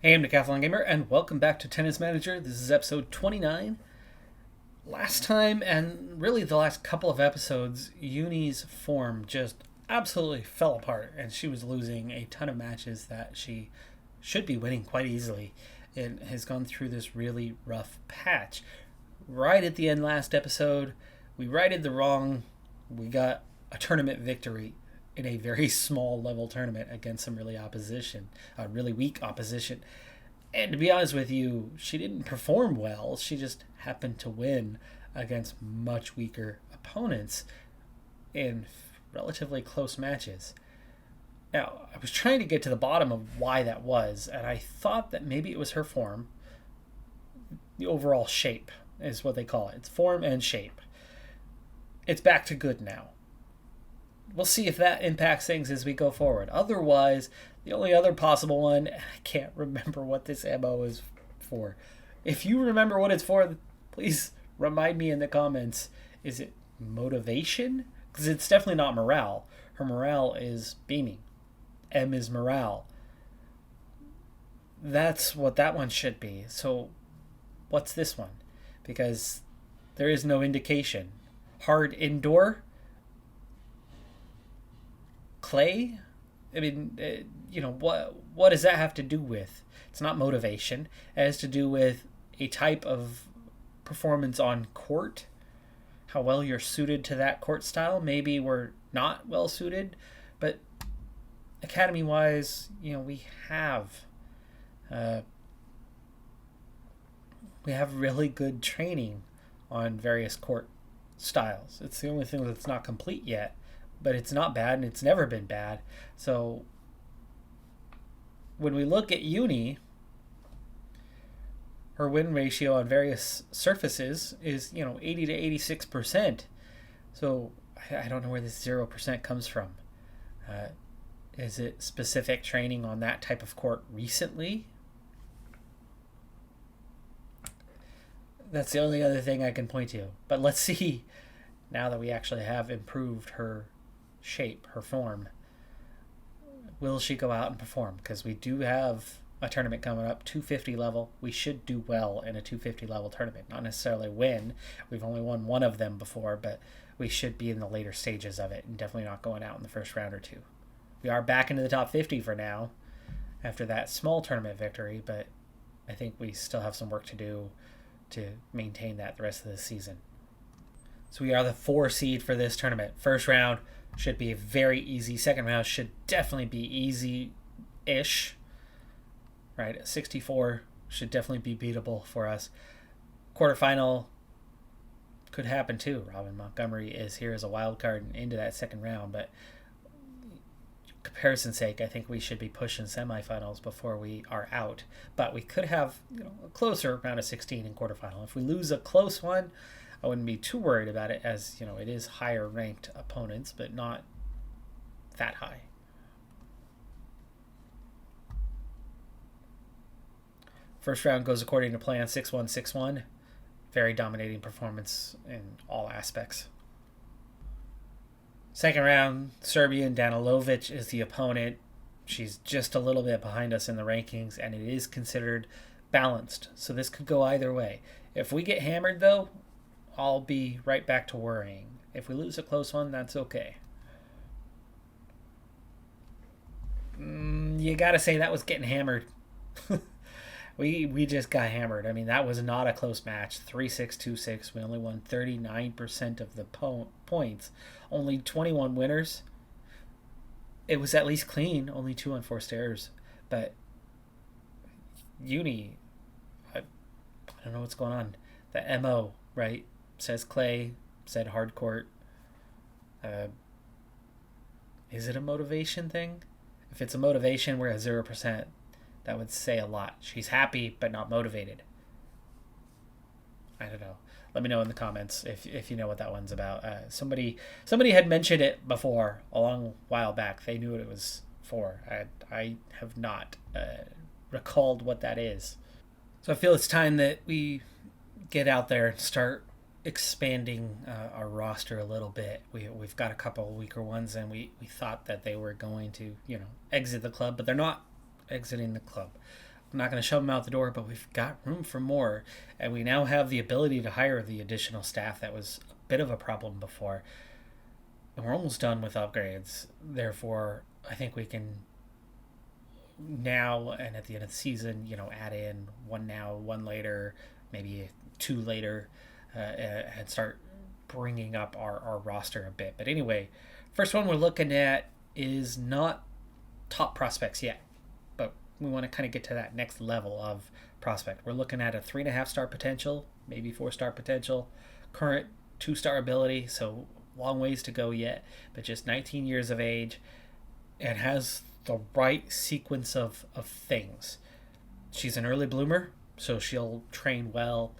Hey, I'm Decathlon Gamer, and welcome back to Tennis Manager. This is episode 29. Last time, and really the last couple of episodes, Uni's form just absolutely fell apart, and she was losing a ton of matches that she should be winning quite easily, and has gone through this really rough patch. Right at the end last episode, we righted the wrong. We got a tournament victory in a very small level tournament against some really weak opposition. And to be honest with you, she didn't perform well. She just happened to win against much weaker opponents in relatively close matches. Now, I was trying to get to the bottom of why that was, and I thought that maybe it was her form. The overall shape is what they call it. It's form and shape. It's back to good now. We'll see if that impacts things as we go forward. Otherwise, the only other possible one, I can't remember what this MO is for. If you remember what it's for, please remind me in the comments. Is it motivation? Because it's definitely not morale. Her morale is beaming. M is morale. That's what that one should be. So, what's this one? Because there is no indication. Hard indoor? Clay? I mean, what does that have to do with? It's not motivation. It has to do with a type of performance on court, how well you're suited to that court style. Maybe we're not well suited, but academy wise, uh, we have really good training on various court styles. It's the only thing that's not complete yet, but it's not bad and it's never been bad. So when we look at Uni, her win ratio on various surfaces is 80 to 86%. So I don't know where this 0% comes from. Uh, is it specific training on that type of court recently? That's the only other thing I can point to. But let's see, now that we actually have improved her shape, her form, will she go out and perform? Because we do have a tournament coming up, 250 level. We should do well in a 250 level tournament. Not necessarily win. We've only won one of them before, but we should be in the later stages of it and definitely not going out in the first round or two. We are back into the top 50 for now after that small tournament victory, but I think we still have some work to do to maintain that the rest of the season. So we are the 4 seed for this tournament. First round should be very easy. Second round should definitely be easy-ish. Right, 64 should definitely be beatable for us. Quarterfinal could happen too. Robin Montgomery is here as a wild card into that second round, but comparison's sake, I think we should be pushing semifinals before we are out. But we could have a closer round of 16 in quarterfinal. If we lose a close one, I wouldn't be too worried about it, as it is higher ranked opponents, but not that high. First round goes according to plan, 6-1, 6-1. Very dominating performance in all aspects. Second round, Serbian Danilovic is the opponent. She's just a little bit behind us in the rankings, and it is considered balanced. So this could go either way. If we get hammered, though, I'll be right back to worrying. If we lose a close one, that's okay. You gotta say that was getting hammered. We just got hammered. I mean, that was not a close match. 3-6, 2-6. We only won 39% of the points. Only 21 winners. It was at least clean. Only 2 unforced errors. But Uni, I don't know what's going on. The MO, right? Says clay, said hard court. Is it a motivation thing? If it's a motivation, we're at 0%. That would say a lot. She's happy but not motivated. I don't know. Let me know in the comments if you know what that one's about. Somebody had mentioned it before a long while back. They knew what it was for. I have not recalled what that is. So I feel it's time that we get out there and start expanding our roster a little bit. We've got a couple of weaker ones, and we thought that they were going to exit the club, but they're not exiting the club. I'm not going to shove them out the door, but we've got room for more. And we now have the ability to hire the additional staff that was a bit of a problem before. And we're almost done with upgrades. Therefore, I think we can now and at the end of the season, add in one now, one later, maybe two later, and start bringing up our roster a bit. But anyway, first one we're looking at is not top prospects yet, but we want to kind of get to that next level of prospect. We're looking at a 3.5-star potential, maybe 4-star potential, current 2-star ability, so long ways to go yet, but just 19 years of age and has the right sequence of things. She's an early bloomer, so she'll train well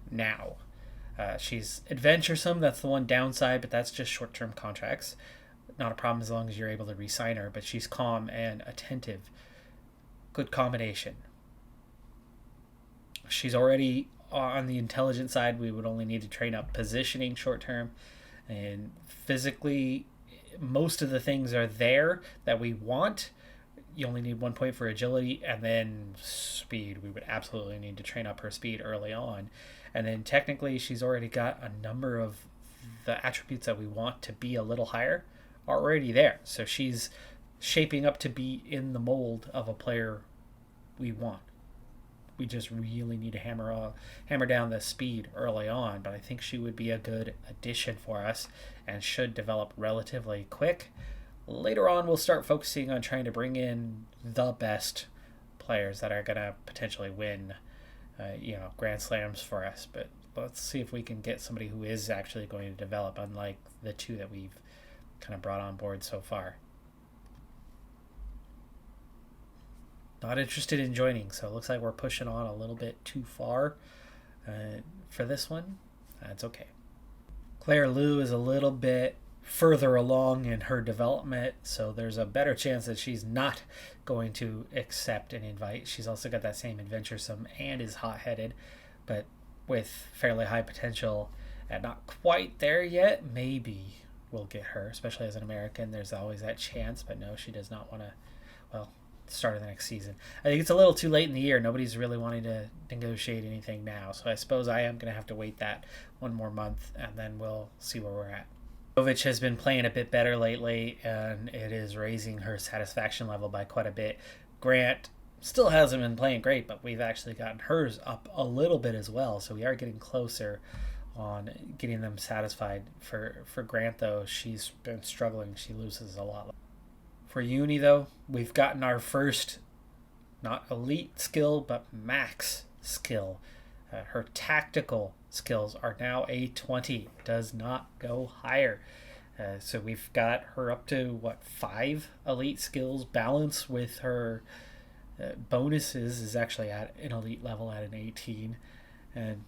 now. She's adventuresome, that's the one downside, but that's just short-term contracts. Not a problem as long as you're able to re-sign her, but she's calm and attentive. Good combination. She's already on the intelligent side. We would only need to train up positioning short-term, and physically most of the things are there that we want. You only need 1 point for agility, and then speed. We would absolutely need to train up her speed early on. And then technically she's already got a number of the attributes that we want to be a little higher already there. So she's shaping up to be in the mold of a player we want. We just really need to hammer down the speed early on, but I think she would be a good addition for us and should develop relatively quick. Later on, we'll start focusing on trying to bring in the best players that are going to potentially win, Grand Slams for us. But let's see if we can get somebody who is actually going to develop, unlike the two that we've kind of brought on board so far. Not interested in joining, so it looks like we're pushing on a little bit too far for this one. That's okay. Claire Liu is a little bit further along in her development, so there's a better chance that she's not going to accept an invite. She's also got that same adventuresome and is hot-headed, but with fairly high potential and not quite there yet. Maybe we'll get her, especially as an American. There's always that chance, but no, she does not want to, start of the next season. I think it's a little too late in the year. Nobody's really wanting to negotiate anything now, so I suppose I am going to have to wait that one more month, and then we'll see where we're at. Jovic has been playing a bit better lately, and it is raising her satisfaction level by quite a bit. Grant still hasn't been playing great, but we've actually gotten hers up a little bit as well, so we are getting closer on getting them satisfied. For Grant, though, she's been struggling. She loses a lot. For Uni, though, we've gotten our first, not elite skill, but max skill. Her tactical skills are now a 20. Does not go higher. So we've got her up to, 5 elite skills. Balance with her bonuses is actually at an elite level at an 18. And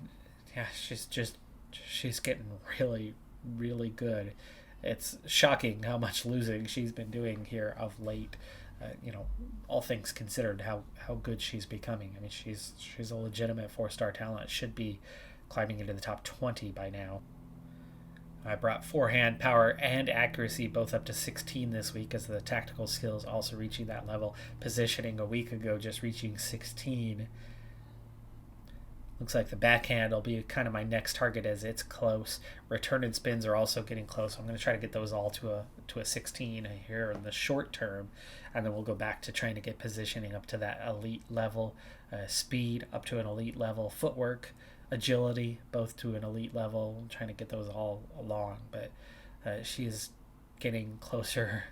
yeah, she's getting really, really good. It's shocking how much losing she's been doing here of late. All things considered, how good she's becoming. I mean, she's a legitimate 4-star talent. Should be climbing into the top 20 by now. I brought forehand power and accuracy both up to 16 this week, as the tactical skills also reaching that level. Positioning a week ago just reaching 16. Looks like the backhand will be kind of my next target as it's close. Return and spins are also getting close. I'm going to try to get those all to a 16 here in the short term, and then we'll go back to trying to get positioning up to that elite level, speed up to an elite level, footwork, agility both to an elite level. I'm trying to get those all along, but she's getting closer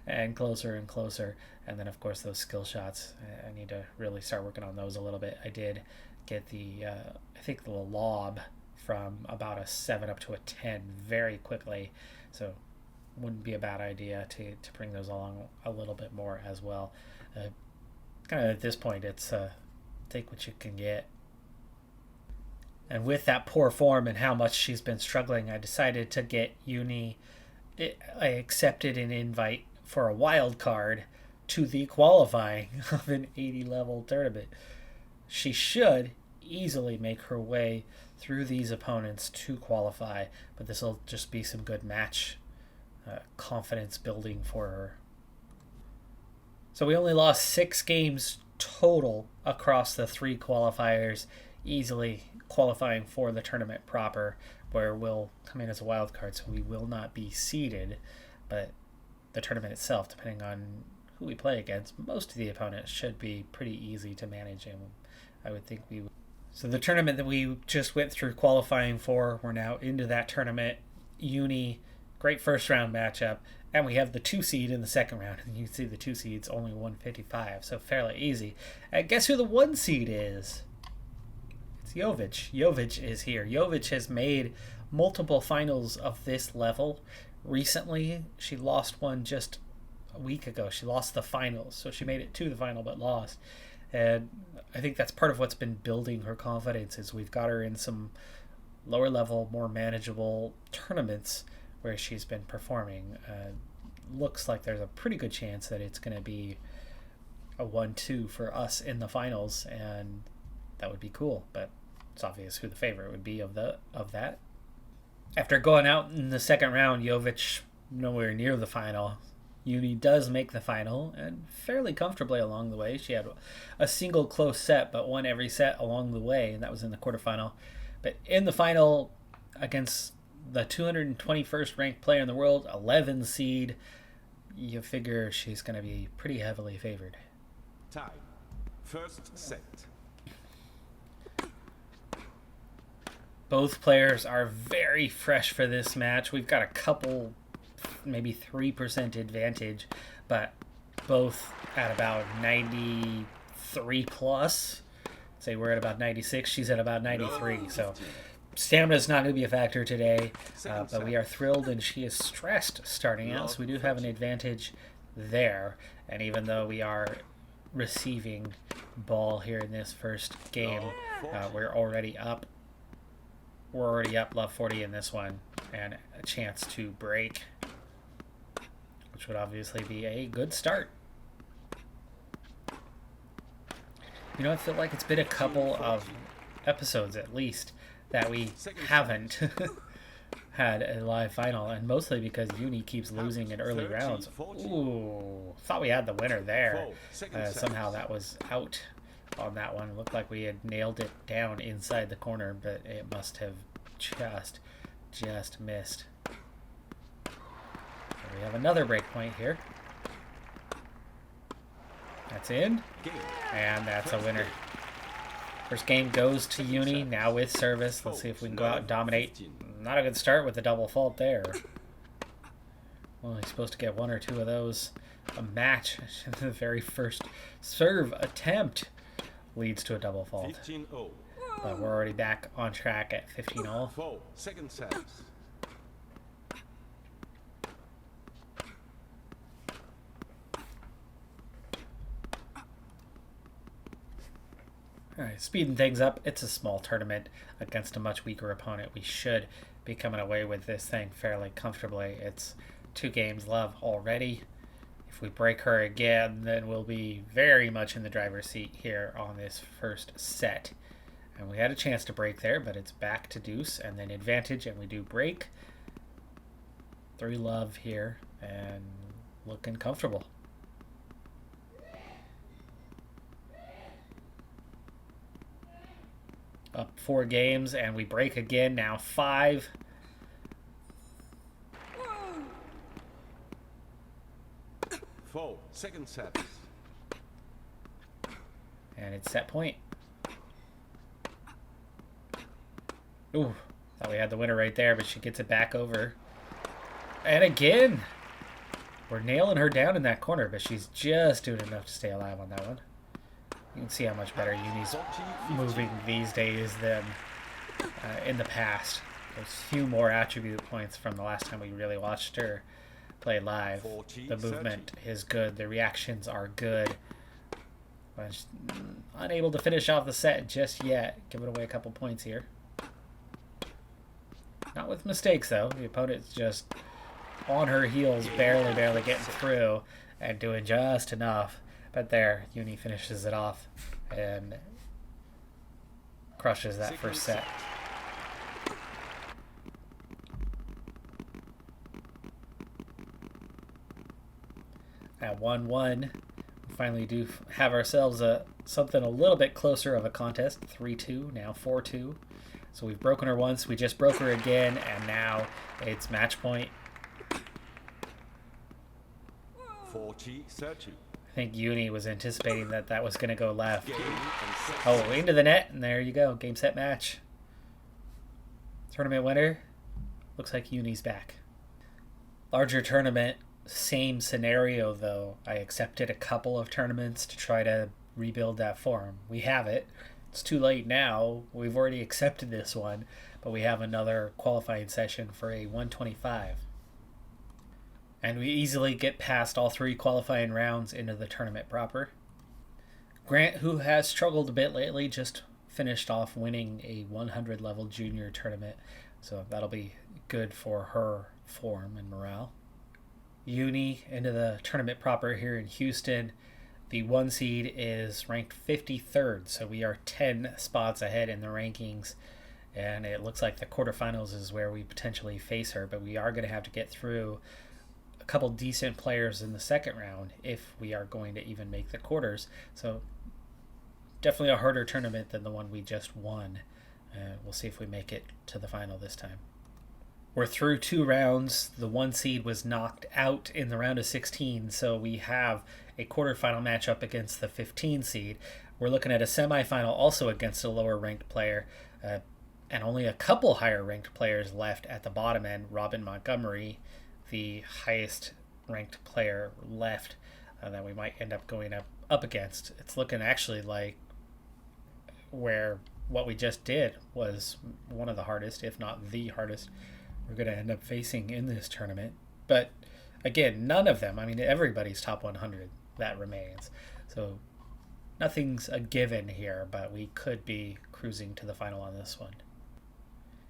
and closer and closer. And then of course those skill shots, I need to really start working on those a little bit. I did get the lob from about a 7 up to a 10 very quickly, so wouldn't be a bad idea to bring those along a little bit more as well. Kind of at this point, it's take what you can get. And with that poor form and how much she's been struggling, I decided to get Uni. I accepted an invite for a wild card to the qualifying of an 80 level tournament. She should easily make her way through these opponents to qualify, but this will just be some good match confidence building for her. So we only lost 6 games total across the 3 qualifiers, easily qualifying for the tournament proper, where we'll come in as a wild card, so we will not be seeded. But the tournament itself, depending on who we play against, most of the opponents should be pretty easy to manage, and I would think we would. So the tournament that we just went through qualifying for, we're now into that tournament. Uni, great first round matchup, and we have the 2 seed in the second round, and you can see the 2 seed's only 155, so fairly easy. And guess who the 1 seed is? It's Jovic. Jovic is here. Jovic has made multiple finals of this level recently. She lost one just a week ago. She lost the finals, so she made it to the final but lost. And I think that's part of what's been building her confidence, is we've got her in some lower level, more manageable tournaments where she's been performing. Looks like there's a pretty good chance that it's going to be a 1-2 for us in the finals, and that would be cool. But it's obvious who the favorite would be of that. After going out in the second round, Jovic nowhere near the final. Uni does make the final, and fairly comfortably along the way. She had a single close set, but won every set along the way, and that was in the quarterfinal. But in the final, against the 221st ranked player in the world, 11 seed, you figure she's going to be pretty heavily favored. Time. First set. Both players are very fresh for this match. We've got a couple, maybe 3% advantage, but both at about 93 plus. Say we're at about 96. She's at about 93. So stamina is not going to be a factor today, but we are thrilled, and she is stressed starting out, so we do have an advantage there. And even though we are receiving ball here in this first game, we're already up. We're already up love 40 in this one, and a chance to break, which would obviously be a good start. You know, I feel like it's been a couple of episodes at least that we haven't had a live final, and mostly because Uni keeps losing in early rounds. Ooh, thought we had the winner there. Somehow that was out on that one. Looked like we had nailed it down inside the corner, but it must have just missed. So we have another break point here. That's in, and that's a winner. First game goes to Uni, now with service. Let's see if we can go out and dominate. Not a good start with the double fault there. Well, he's supposed to get 1 or 2 of those a match. The very first serve attempt leads to a double fault. But we're already back on track at 15-all. Second service. Alright, speeding things up. It's a small tournament against a much weaker opponent. We should be coming away with this thing fairly comfortably. It's 2 games love already. If we break her again, then we'll be very much in the driver's seat here on this first set. And we had a chance to break there, but it's back to deuce and then advantage, and we do break. 3 love here, and looking comfortable. Up 4 games, and we break again, now 5. Second service. And it's set point. Ooh, thought we had the winner right there, but she gets it back over. And again, we're nailing her down in that corner, but she's just doing enough to stay alive on that one. You can see how much better Uni's moving these days than in the past. There's a few more attribute points from the last time we really watched her play live. The movement is good. The reactions are good. But she's unable to finish off the set just yet. Giving away a couple points here. Not with mistakes, though. The opponent's just on her heels, barely getting through and doing just enough. But there, Uni finishes it off and crushes that first set. At 1-1, finally do have ourselves something a little bit closer of a contest. 3-2, now 4-2. So we've broken her once, we just broke her again, and now it's match point. 40-30. I think Uni was anticipating that was going to go left. Game and set. Oh, into the net, and there you go. Game, set, match. Tournament winner. Looks like Uni's back. Larger tournament. Same scenario, though. I accepted a couple of tournaments to try to rebuild that form. We have it. It's too late now. We've already accepted this one, but we have another qualifying session for a 125. And we easily get past all 3 qualifying rounds into the tournament proper. Grant, who has struggled a bit lately, just finished off winning a 100 level junior tournament, so that'll be good for her form and morale. Uni into the tournament proper here in Houston. The 1 seed is ranked 53rd, so we are 10 spots ahead in the rankings, and it looks like the quarterfinals is where we potentially face her, but we are going to have to get through a couple decent players in the second round if we are going to even make the quarters. So definitely a harder tournament than the one we just won. We'll see if we make it to the final this time. We're through 2 rounds. The 1 seed was knocked out in the round of 16, so we have a quarterfinal matchup against the 15 seed. We're looking at a semifinal also against a lower ranked player, and only a couple higher ranked players left at the bottom end. Robin Montgomery, the highest ranked player left that we might end up going up against. It's looking actually like where what we just did was one of the hardest, if not the hardest, we're going to end up facing in this tournament. But again, none of them, I mean, everybody's top 100 that remains. So nothing's a given here, but we could be cruising to the final on this one.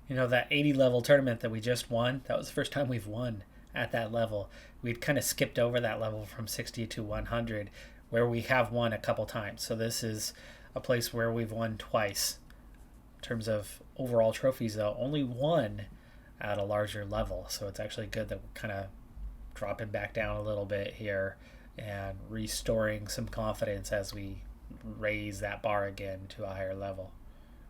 You know, that 80 level tournament that we just won, that was the first time we've won at that level. We'd kind of skipped over that level from 60 to 100, where we have won a couple times. So this is a place where we've won twice. In terms of overall trophies, though, only one at a larger level. So it's actually good that we're kind of dropping back down a little bit here and restoring some confidence as we raise that bar again to a higher level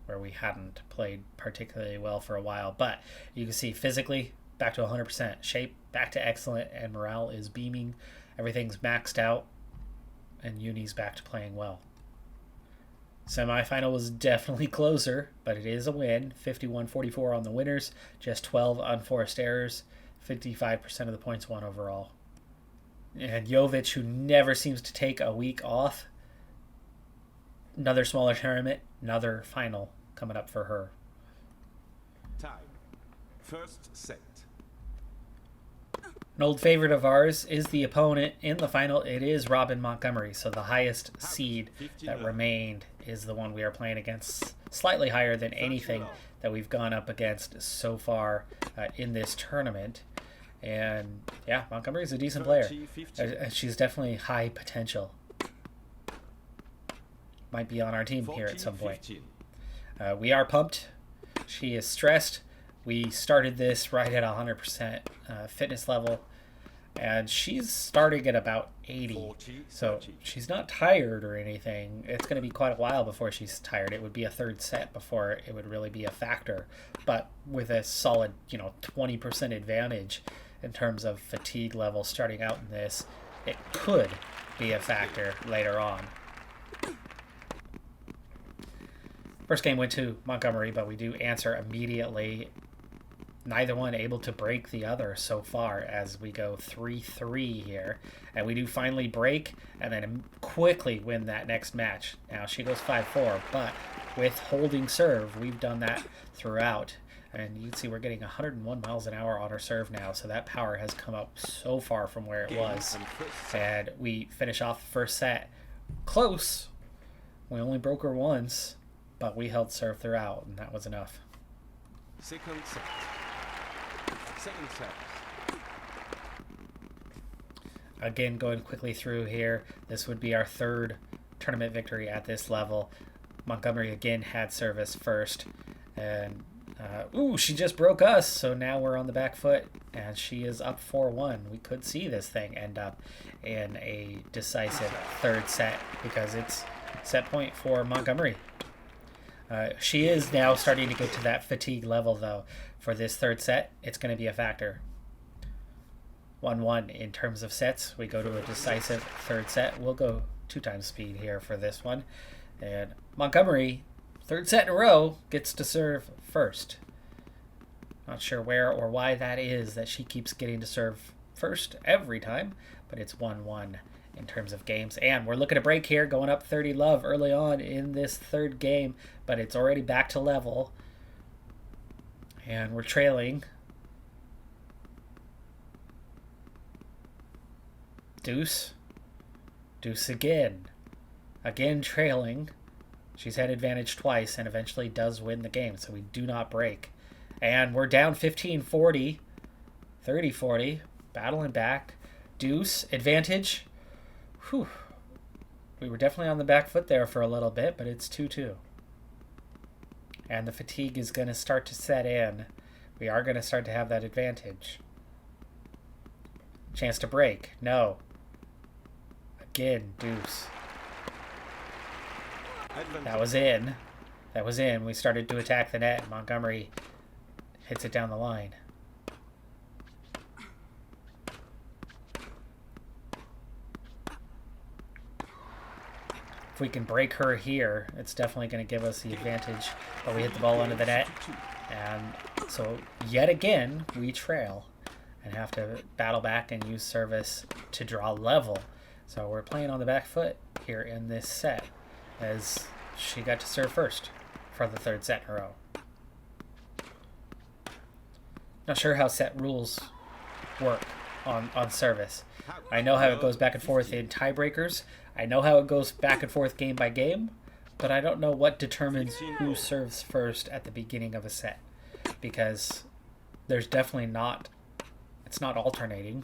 where we hadn't played particularly well for a while. But you can see physically back to 100%, shape back to excellent, and morale is beaming. Everything's maxed out, and Uni's back to playing well. Semifinal was definitely closer, but it is a win. 51-44 on the winners, just 12 unforced errors, 55% of the points won overall. And Jovic, who never seems to take a week off, another smaller tournament, another final coming up for her. Time. First set. An old favorite of ours is the opponent in the final. It is Robin Montgomery, so the highest seed that remained is the one we are playing against, slightly higher than anything that we've gone up against so far in this tournament. And yeah, Montgomery's a decent player. She's definitely high potential. Might be on our team here at some point. We are pumped. She is stressed. We started this right at 100% fitness level, and she's starting at about 80. So she's not tired or anything. It's going to be quite a while before she's tired. It would be a third set before it would really be a factor. But with a solid, 20% advantage in terms of fatigue level starting out in this, it could be a factor later on. First game went to Montgomery, but we do answer immediately. Neither one able to break the other so far as we go 3-3 here. And we do finally break and then quickly win that next match. Now she goes 5-4, but with holding serve, we've done that throughout. And you can see we're getting 101 miles an hour on our serve now, so that power has come up so far from where it was. And we finish off the first set close. We only broke her once, but we held serve throughout, and that was enough. Second set. Second set. Again, going quickly through here, this would be our third tournament victory at this level. Montgomery again had service first, and she just broke us, so now we're on the back foot. and she is up 4-1. We could see this thing end up in a decisive third set because it's set point for Montgomery. She is now starting to get to that fatigue level, though. For this third set, it's going to be a factor. 1-1 in terms of sets. We go to a decisive third set. We'll go 2 times speed here for this one. And Montgomery, third set in a row, gets to serve first. Not sure where or why that is that she keeps getting to serve first every time, but it's 1-1 in terms of games. And we're looking to break here, going up 30 love early on in this third game, but it's already back to level. And we're trailing. Deuce. Deuce again. Again trailing. She's had advantage twice and eventually does win the game, so we do not break. And we're down 15-40. 30-40. Battling back. Deuce. Advantage. Whew. We were definitely on the back foot there for a little bit, but it's 2-2. And the fatigue is going to start to set in. We are going to start to have that advantage. Chance to break. No. Again, deuce. That was in. That was in. We started to attack the net. Montgomery hits it down the line. If we can break her here, it's definitely going to give us the advantage. But we hit the ball under the net. And so, yet again, we trail and have to battle back and use service to draw level. So we're playing on the back foot here in this set as she got to serve first for the third set in a row. Not sure how set rules work on service. I know how it goes back and forth in tiebreakers. I know how it goes back and forth game by game, but I don't know what determines who serves first at the beginning of a set, because there's definitely not, it's not alternating.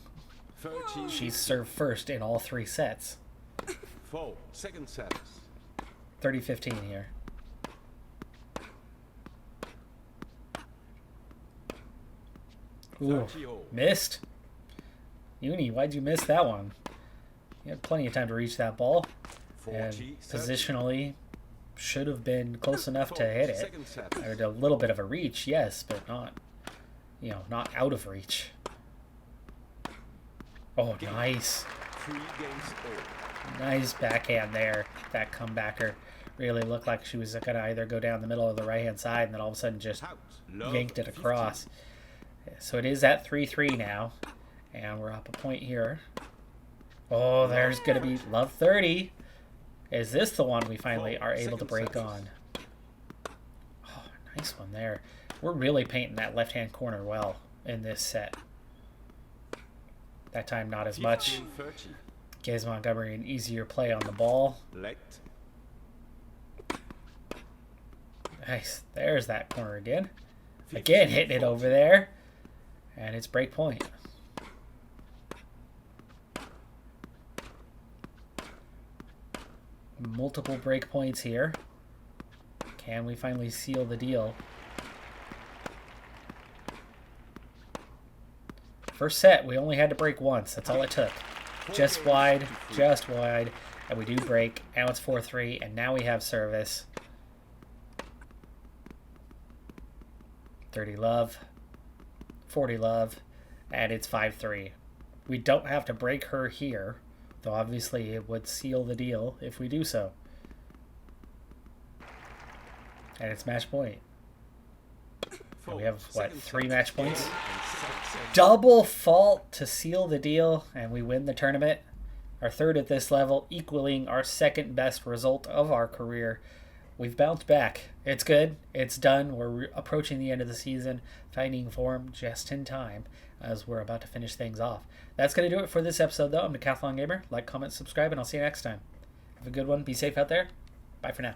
She's served first in all 3 sets. 4 second sets. 30-15 here. Ooh, missed. Uni, why'd you miss that one? You had plenty of time to reach that ball. And positionally, should have been close enough to hit it. I had a little bit of a reach, yes, but not, not out of reach. Oh, nice. Nice backhand there. That comebacker really looked like she was going to either go down the middle of the right-hand side and then all of a sudden just yanked it across. So it is at 3-3 now. And we're up a point here. Oh, there's going to be love 30. Is this the one we finally are able to break on? Oh, nice one there. We're really painting that left-hand corner well in this set. That time not as much. Gives Montgomery an easier play on the ball. Nice. There's that corner again. Again, hitting it over there. And it's break point. Multiple break points here. Can we finally seal the deal? First set, we only had to break once. That's all it took. Just wide, and we do break. Now it's 4-3, and now we have service. 30 love, 40 love, and it's 5-3. We don't have to break her here, though obviously it would seal the deal if we do so. And it's match point. And we have, what, 3 match points? Double fault to seal the deal, and we win the tournament. Our third at this level, equaling our second best result of our career. We've bounced back. It's good. It's done. We're approaching the end of the season, finding form just in time as we're about to finish things off. That's going to do it for this episode, though. I'm Decathlon Gamer. Like, comment, subscribe, and I'll see you next time. Have a good one. Be safe out there. Bye for now.